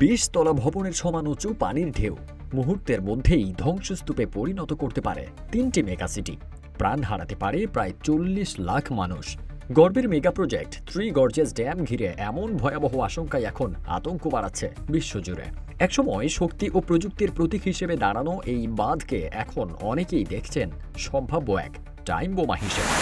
২০ তলা ভবনের সমান উঁচু পানির ঢেউ মুহূর্তের মধ্যেই ধ্বংসস্তূপে পরিণত করতে পারে ৩টি মেগাসিটি। প্রাণ হারাতে পারে প্রায় ৪০ লাখ মানুষ। গর্বের mega project Three Gorges Dam ঘিরে এমন ভয়াবহ আশঙ্কায় এখন আতঙ্ক বাড়াচ্ছে বিশ্বজুড়ে। একসময় শক্তি ও প্রযুক্তির প্রতীক হিসেবে দাঁড়ানো এই বাঁধকে এখন অনেকেই দেখছেন সম্ভাব্য এক টাইম বোমা হিসেবে।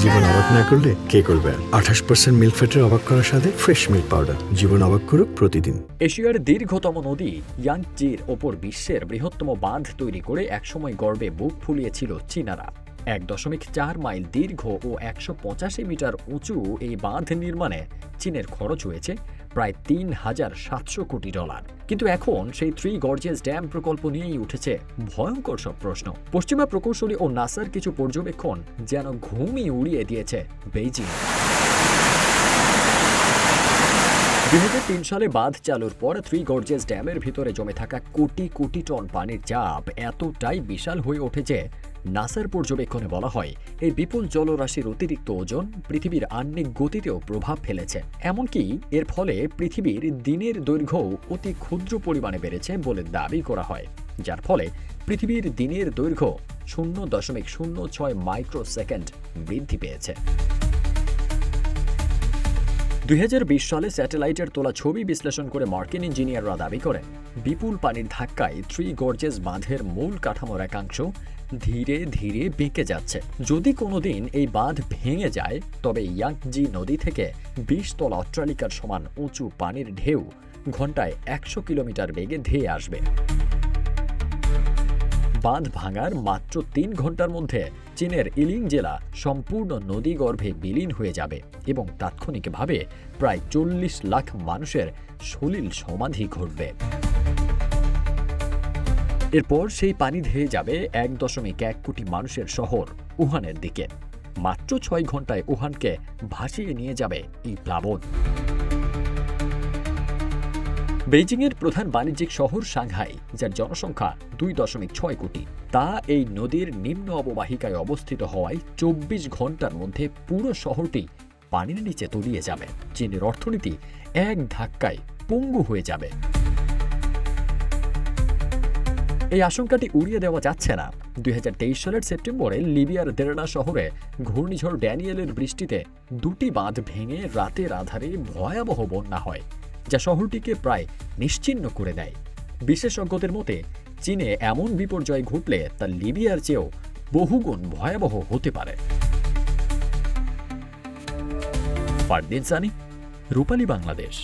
জীবন অবাক না করলে কে করবে? 28% মিল্ক ফ্যাটের অবাক করার সাথে ফ্রেশ মিল্ক পাউডার। জীবন অবাক করুক প্রতিদিন। এশিয়ার দীর্ঘতম নদী ইয়াংচির ওপর বিশ্বের বৃহত্তম বাঁধ তৈরি করে একসময় গর্বে বুক ফুলিয়েছিল চীনারা। ১.৪ মাইল দীর্ঘ ও ১৮৫ মিটার উঁচু এই বাঁধ নির্মাণে চীনের খরচ হয়েছে প্রায় $৩,৭০০ কোটি। কিন্তু এখন সেই থ্রি গর্জেস ড্যাম প্রকল্প নিয়েই উঠেছে ভয়ঙ্কর সব প্রশ্ন। পশ্চিমা প্রকৌশলী ও নাসার কিছু পর্যবেক্ষণ যেন ঘুমই উড়িয়ে দিয়েছে বেইজিং। ২০০৩ সালে বাঁধ চালুর পর থ্রি গর্জেস ড্যামের ভিতরে জমে থাকা কোটি কোটি টন পানির চাপ এতটাই বিশাল হয়ে ওঠে যে নাসার পর্যবেক্ষণে বলা হয় এই বিপুল জলরাশির অতিরিক্ত ওজন পৃথিবীর আহ্নিক গতিতেও প্রভাব ফেলেছে। এমনকি এর ফলে পৃথিবীর দিনের দৈর্ঘ্যও অতি ক্ষুদ্র পরিমাণে বেড়েছে বলে দাবি করা হয়, যার ফলে পৃথিবীর দিনের দৈর্ঘ্য 0.06 মাইক্রোসেকেন্ড বৃদ্ধি পেয়েছে। ২০২০ সালে স্যাটেলাইটের তোলা ছবি বিশ্লেষণ করে মার্কিন ইঞ্জিনিয়াররা দাবি করেন বিপুল পানির ধাক্কায় থ্রি গর্জেস বাঁধের মূল কাঠামোর একাংশ ধীরে ধীরে বেঁকে যাচ্ছে। যদি কোনোদিন এই বাঁধ ভেঙে যায় তবে ইয়াংজি নদী থেকে ২০ তলা অট্টালিকার সমান উঁচু পানির ঢেউ ঘন্টায় ১০০ কিলোমিটার বেগে ধেয়ে আসবে। বাঁধ ভাঙার মাত্র ৩ ঘন্টার মধ্যে চীনের ইলিং জেলা সম্পূর্ণ নদীগর্ভে বিলীন হয়ে যাবে এবং তাৎক্ষণিকভাবে প্রায় ৪০ লাখ মানুষের সলিল সমাধি ঘটবে। এরপর সেই পানি ধেয়ে যাবে ১.১ কোটি মানুষের শহর উহানের দিকে। মাত্র ৬ ঘন্টায় উহানকে ভাসিয়ে নিয়ে যাবে এই প্লাবন। বেইজিংয়ের প্রধান বাণিজ্যিক শহর সাংহাই, যার জনসংখ্যা ২.৬ কোটি, তা এই নদীর নিম্ন অববাহিকায় অবস্থিত হওয়ায় ২৪ ঘন্টার মধ্যে পুরো শহরটি পানির নিচে তলিয়ে যাবে। চীনের অর্থনীতি এক ধাক্কায় পঙ্গু হয়ে যাবে। এই আশঙ্কাটি উড়িয়ে দেওয়া যাচ্ছে না। ২০২৩ সালের সেপ্টেম্বরে লিবিয়ার দেরনা শহরে ঘূর্ণিঝড় ড্যানিয়েলের বৃষ্টিতে ২টি বাঁধ ভেঙে রাতের আধারে ভয়াবহ বন্যা হয়, যা শহরটিকে প্রায় নিশ্চিহ্ন করে দেয়। বিশেষজ্ঞদের মতে চীনে এমন বিপর্যয় ঘটলে তা লিবিয়ার চেয়েও বহুগুণ ভয়াবহ হতে পারে। ফারদিন সানি, রূপালী বাংলাদেশ।